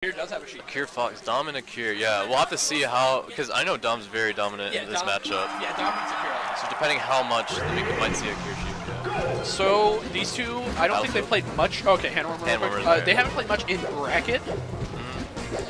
Akir does have a sheet. Akir Fox, Dom and Akir, yeah. We'll have to see how, because I know Dom's very dominant in this matchup. Yeah, Dom beats Akir. So depending how much, then we might see Akir sheet. Yeah. So these two, I don't think they played much. Okay, hand warmer. They haven't played much in bracket,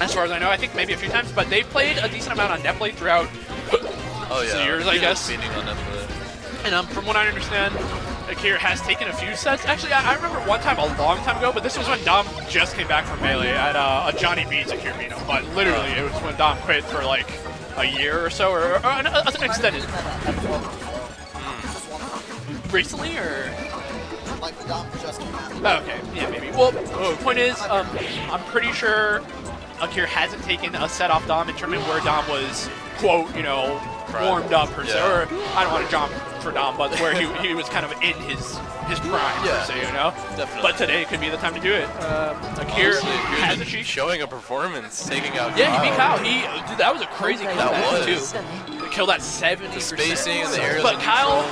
as far as I know. I think maybe a few times, but they've played a decent amount on netplay throughout the years, I guess. On netplay. And from what I understand, Akir has taken a few sets. Actually, I remember one time a long time ago, but this was when Dom just came back from Melee at a Johnny Beats Akir beat him. But literally, it was when Dom quit for like a year or so, or an extended. Recently, or? Like the Dom just came out. Okay, yeah, maybe. Well, the point is, I'm pretty sure Akir hasn't taken a set off Dom in tournament where Dom was, quote, warmed up per se, or I don't want to jump for Dom, but where he was kind of in his prime, per se, Definitely. But today could be the time to do it. Akir has a cheat. Showing a performance, taking out Yeah, he beat Kyle. Dude, that was a crazy kill too. Killed at 70%. The spacing and the areas. But Kyle,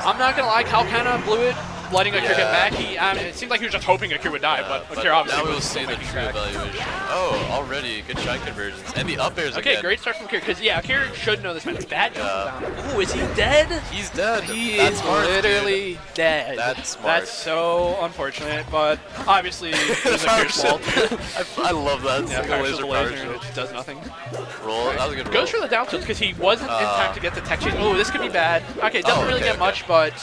I'm not gonna lie, Kyle kind of blew it, letting Akir get back. It seemed like he was just hoping Akir would die, but Akir obviously now we'll see the true evaluation. Oh, already good shot conversions and the up airs again. Okay, great start from Akir, because Akir should know this match. Bad jump down. Ooh, is he dead? He's dead. He is literally dead. That's smart. That's so unfortunate, but obviously it was Akir's fault. I love that. Yeah, laser and it just does nothing. Roll. That was a good roll. Goes for the down tilt because he wasn't in time to get the tech chase. Oh, this could be bad. Okay, doesn't really get much, but.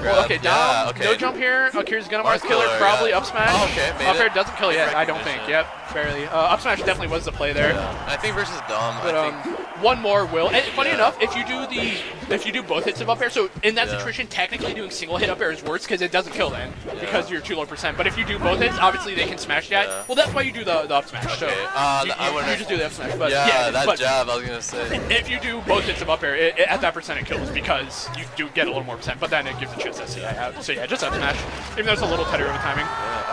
Well, okay, Dom, no jump here. Akir's gonna mark killer, probably up smash. Oh, okay, up air doesn't kill yet, I don't think. Yep, barely. Up smash definitely was the play there. Yeah. I think versus Dom, but one more will. And funny enough, if you do both hits of up air, so in that situation, technically doing single hit up air is worse because it doesn't kill then because you're too low %. But if you do both hits, obviously they can smash that. Yeah. Well, that's why you do the up smash. So you just do the up smash. But that jab I was gonna say. If you do both hits of up air, at that % it kills because you do get a little more %. But then it gives a chance to see out. So yeah, just up smash. Even though it's a little tighter of a timing.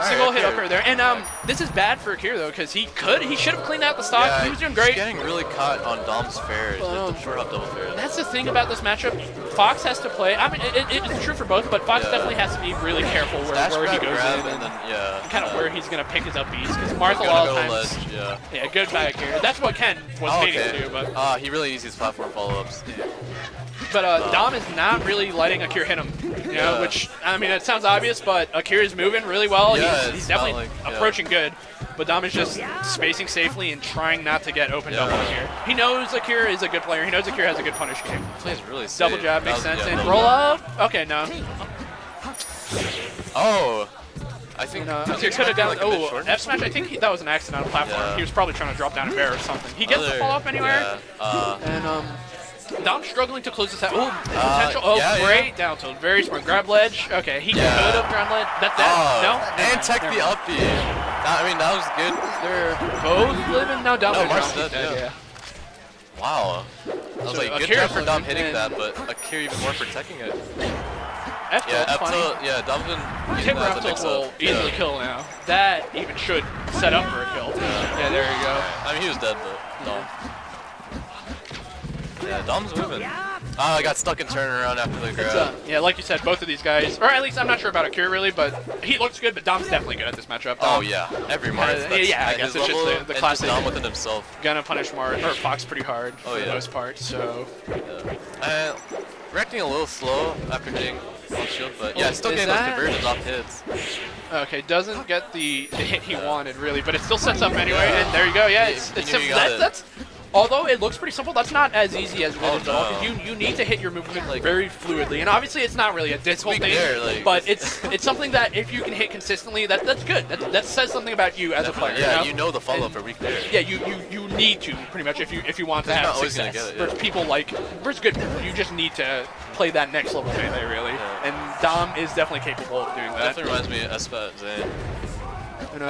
Single hit up air there. And this is bad for Akir though because he should have cleaned out the stock. Yeah, he was doing great. He's getting really caught on Dom's fairs with the short up double fair. That's the thing about this matchup. Fox has to play. I mean, it's true for both, but Fox definitely has to be really careful where he goes in and kind of where he's going to pick his up beats. Because Martha a lot of times, good back here. That's what Ken was needing to do. But he really uses platform follow-ups. But Dom is not really letting Akir hit him, which, I mean, it sounds obvious, but Akir is moving really well. He's definitely approaching good, but Dom is just spacing safely and trying not to get open double here. He knows Akir is a good player. He knows Akir has a good punish game. Plays really safe. Double jab makes sense. And roll up. Okay, no. Oh. I think Akir could have done. F smash. I think that was an accident on a platform. Yeah. He was probably trying to drop down a bear or something. He gets the follow up anywhere. And Dom's struggling to close this out. Potential. Great down tilt. Very smart. Grab ledge. Okay, he could have ground ledge. That's that. No? And tech the up B. I mean, that was good. They're both living. No, Dom dead. Yeah. Wow. I was like, good job for Dom hitting that, but Akir even more protecting it. F tilt. Yeah, Dom's been using that as a mix-up. Will easily kill now. That even should set up for a kill. Yeah, there you go. I mean, he was dead, but Dom. Yeah, Dom's moving. I got stuck in turnaround after the grab. Yeah, like you said, both of these guys, or at least I'm not sure about Akir really, but he looks good, but Dom's definitely good at this matchup. Oh yeah, every Mars. I guess it's just the classic. Dom within himself. Gonna punish Mars or Fox pretty hard for the most part. So. Reacting a little slow after hitting on shield, but still getting those conversions off hits. Okay, doesn't get the hit he wanted really, but it still sets up anyway, and there you go. Yeah, it's simple. That's. Although it looks pretty simple, that's not as easy as it is at all. You need to hit your movement very fluidly, and obviously it's not really a difficult thing, but it's something that if you can hit consistently, that's good. That says something about you as a player. Yeah, you know the follow-up for weak there. Yeah, you need to pretty much if you want to have success. Versus people versus good people, you just need to play that next level melee really, and Dom is definitely capable of doing that. Definitely reminds me of Espa Zane. And,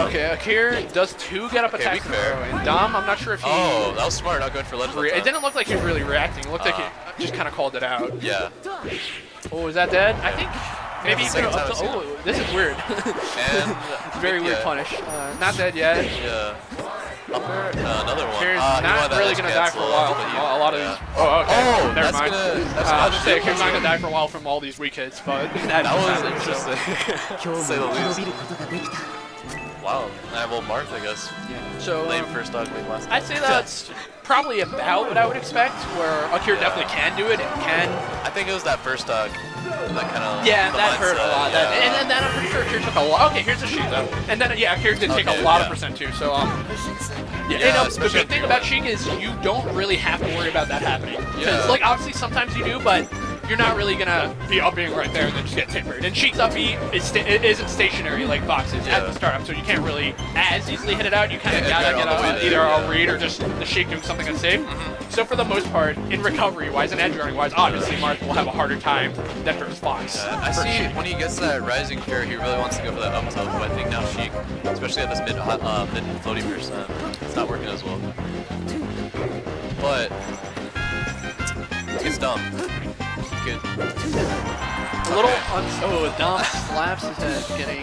okay, Akir does 2 get up attacks in a row, and Dom, I'm not sure if he... Oh, that was smart, not going for ledge. It didn't look like he was really reacting. It looked like he just kind of called it out. Yeah. Oh, is that dead? I think maybe he could have... Oh, this is weird. Very weird punish. Not dead yet. Yeah. Another one. Akir's not really going to die for a while from a lot of these... Oh, okay. Never mind. I was going to say, Akir's not going to die for a while from all these weak hits, but... That was interesting. To say the least. Wow. Well, Marth, I guess. Yeah. So Lame first dog, lame last. I'd say that's probably about what I would expect, where Akir definitely can do it and can. I think it was that first dog that kind of. Yeah, that hurt a lot. Yeah. And then I'm pretty sure Akir took a lot. Okay, here's a Sheik though. And then, yeah, Akir did take a lot of percent too. So, yeah, the good thing about Sheik is you don't really have to worry about that happening. Because, like, obviously sometimes you do, but you're not really gonna be upping right there and then just get timbered. And Sheik's up B isn't stationary like Fox is at the startup, so you can't really as easily hit it out. You kind of gotta get either a read or just the Sheik doing something unsafe. So for the most part, in recovery-wise and edge guarding-wise, obviously Marth will have a harder time than versus Fox. I see when he gets that rising fair, he really wants to go for that up tilt, but I think now Sheik, especially at this mid floating percent, it's not working as well. But it's dumb. Good. A little Dom slaps his head, getting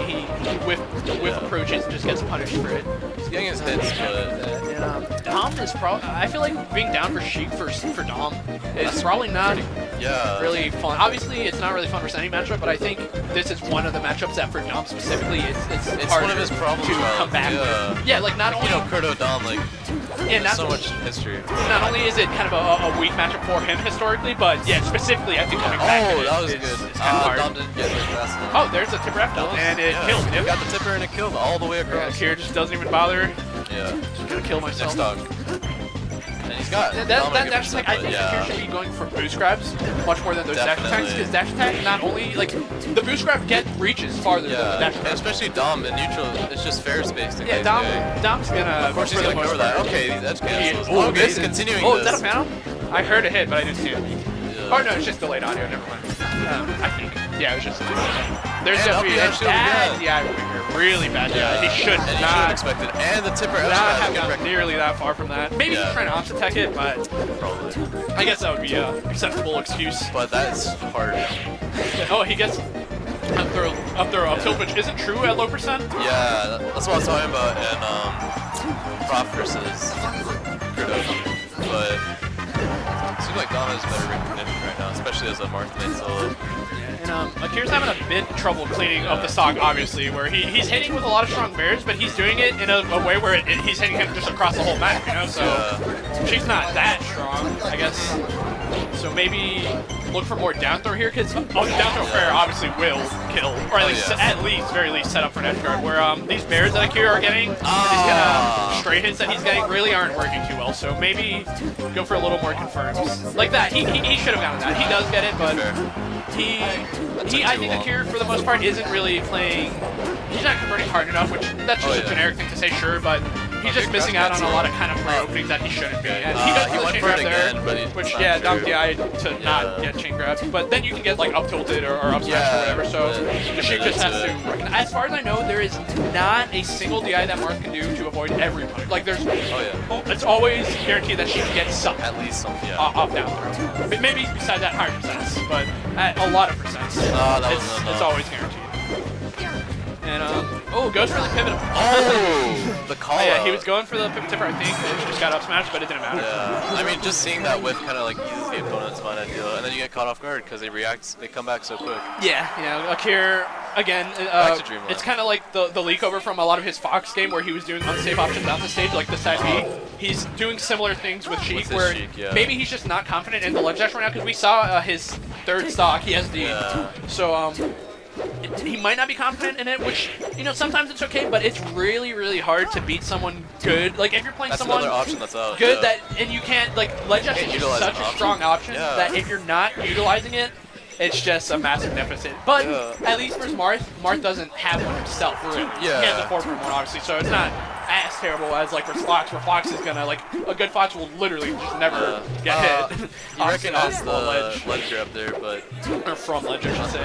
he whiff approaches and just gets punished for it. He's getting his hits, but and Dom is probably. I feel like being down for Sheik for Dom is probably not really fun. Obviously, it's not really fun for any matchup, but I think this is one of the matchups that for Dom specifically, it's harder one of his problems to come back with. Yeah, like not only Kurdo Dom, like not so much history. Not only is it kind of a weak matchup for him historically, but yeah, specifically I think coming back. Oh, that was good. It's kind of hard. Dom didn't get it fast enough. Oh, there's a tipper F and it killed. Yep. Got the tipper and it killed all the way across. Akir just doesn't even bother. Yeah. Just gonna kill myself. Next dog. And he's got. That's like I think Akir should be going for boost grabs much more than those dash attacks, because dash attack not only like the boost grab reaches farther than the dash attack. Especially Dom in neutral, it's just fair spacing. Yeah, Dom's gonna. Of course he's gonna cover that. Okay, that's cancels. Okay, he's continuing. Oh, is that a panel? I heard a hit, but I didn't see it. Oh no, it's just delayed audio. Never mind. I think. Yeah, it was just delayed audio. There's definitely a bad DI over here. Really bad DI. He should not expect it. And the tipper not have gone nearly that far from that. Maybe he's trying to ops attack it, but probably. I guess that would be an acceptable excuse. But that's hard. Oh, he gets up throw up tilt, which isn't true at low percent. Yeah, that's what I was talking about in Prof versus Kurdo. But it seems like Dom has better recognition right now, especially as a Marth main solo. And Akir's having a bit of trouble cleaning up the stock, obviously, where he's hitting with a lot of strong bears, but he's doing it in a way where he's hitting him just across the whole map, you know? So she's not that strong, I guess. So maybe look for more down throw here, because down throw fair obviously will kill, or at least, very least, set up for an edge guard, where these bears that Akir are getting, these straight hits that he's getting really aren't working too well. So maybe go for a little more confirms. Like that, he should have gotten that. He does get it, but I think Akir, for the most part, isn't really playing. He's not converting hard enough, which that's just a generic thing to say, sure, but he's just missing out on a lot of kind of free openings that he shouldn't be. And he does the chain grab there, which, Dom DI to not get chain grabs. But then you can get like up tilted or up smash or whatever, so the Sheik just has to work. As far as I know, there is not a single DI that Marth can do to avoid every punish. Like, there's, it's always guaranteed that she can get some. At least some, off down throw. Maybe besides that higher percents, but at a lot of percents, it's always guaranteed. And, goes for the pivot. Oh, the call. Yeah, he was going for the pivot tipper, I think. It just got up smashed, but it didn't matter. Yeah, I mean, just seeing that whiff kind of like eases the opponent's mind, I feel. And then you get caught off guard because they come back so quick. Yeah, Akir, again, it's kind of like the leak over from a lot of his Fox game where he was doing unsafe options on the stage, like the side B. He's doing similar things with Sheik, where maybe he's just not confident in the ledge dash right now, because we saw his third stock, he has D. So, he might not be confident in it, which, you know, sometimes it's okay, but it's really, really hard to beat someone good. Like, if you're playing someone good, and you can't, like, ledge dash is just such a strong option that if you're not utilizing it, it's just a massive deficit. But at least for Marth doesn't have one himself, really. He has a 4-1, obviously, so it's not as terrible as like with Fox, where Fox is gonna, like, a good Fox will literally just never get hit. You recognize the ledge grab there, but... Or from ledge, I should say.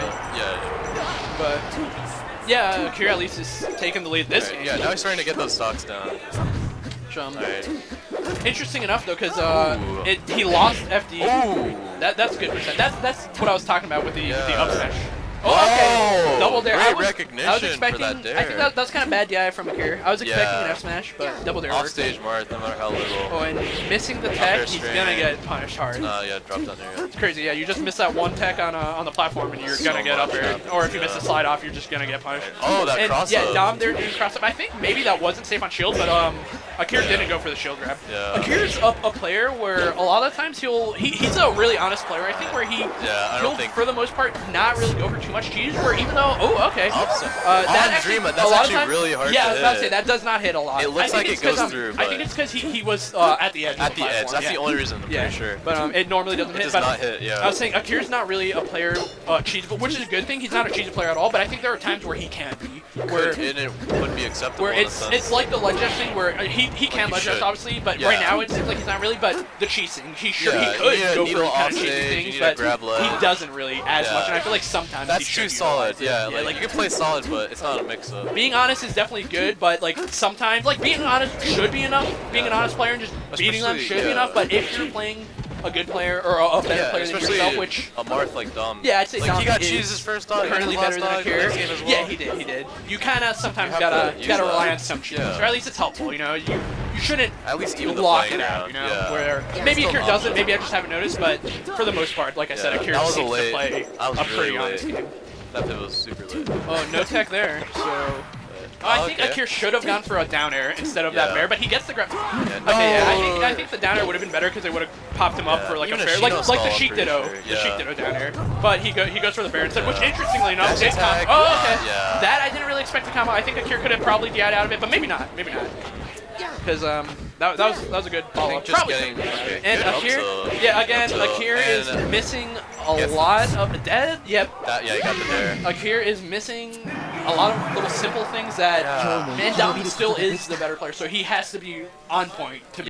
But, yeah, Akir at least is taking the lead this game. Yeah, now he's starting to get those stocks down. Interesting enough, though, because he lost FD. That's good percent. That's what I was talking about with the up smash. Oh, okay. Double dare. Great I was recognition expecting. for that dare. I think that was kind of bad DI from Akir. I was expecting an F smash, but double dare. Off stage Marth, no matter how little. Oh, and missing the tech, he's gonna get punished hard. Yeah, drop down there. It's crazy. Yeah, you just miss that one tech on the platform, and you're gonna get up air. Or if you miss the slide off, you're just gonna get punished. Oh, that and cross yeah, up. Dom there doing cross up. I think maybe that wasn't safe on shield, but Akir didn't go for the shield grab. Yeah. Akir's a player where a lot of times he's a really honest player. I think where he'll for the most part not really go for too much cheese. Where even though Okay. that actually, Dream, that's a lot actually of times, really hard yeah, to I was about to say hit. that does not hit a lot. It looks like it goes through. I think it's because he was at the edge. At the edge. That's the only reason. I'm pretty sure. But it normally doesn't It hit. does But not hit. Yeah. I was saying Akir's not really a player cheese, which is a good thing. He's not a cheese player at all. But I think there are times where he can be. Where and it would be acceptable. where in a sense. it's like the ledge dash thing where he can ledge dash obviously, but right now it seems like he's not really. But the cheesing, he could go for kind of cheesy things, but he doesn't really as much. And I feel like sometimes that's too solid. Yeah, like you can play solid, but it's not a mix-up. Being honest is definitely good, but like sometimes like being honest should be enough. Being an honest player and just beating them should be enough. But if you're playing a good player or a better player than yourself, which a Marth like Dom. Yeah, I'd say like Dom he got is cheese his first dog. currently better than Akir. Well. Yeah, he did. You kind of sometimes gotta rely on some cheese, or at least it's helpful. You know, you shouldn't at least even block it out. You know, where maybe Akir does it, maybe I just haven't noticed, but for the most part, like I said, Akir seems to play a pretty honest game. That pit was super late. Oh, no tech there, so. I think Akir should have gone for a down air instead of that bair, but he gets the grab. I think the down air would have been better because they would have popped him up for like a fair, like the Sheik Ditto, the Sheik Ditto down air. But he goes for the bair instead, which interestingly enough did combo. Oh, okay. That I didn't really expect to combo. I think Akir could have probably DI'd out of it, but maybe not. Because that was a good follow up. Probably. And Akir, again, Akir is missing a lot of dead. Yep. He got the dare. Akir is missing a lot of little simple things that, and Dom still is the better player, so he has to be on point to be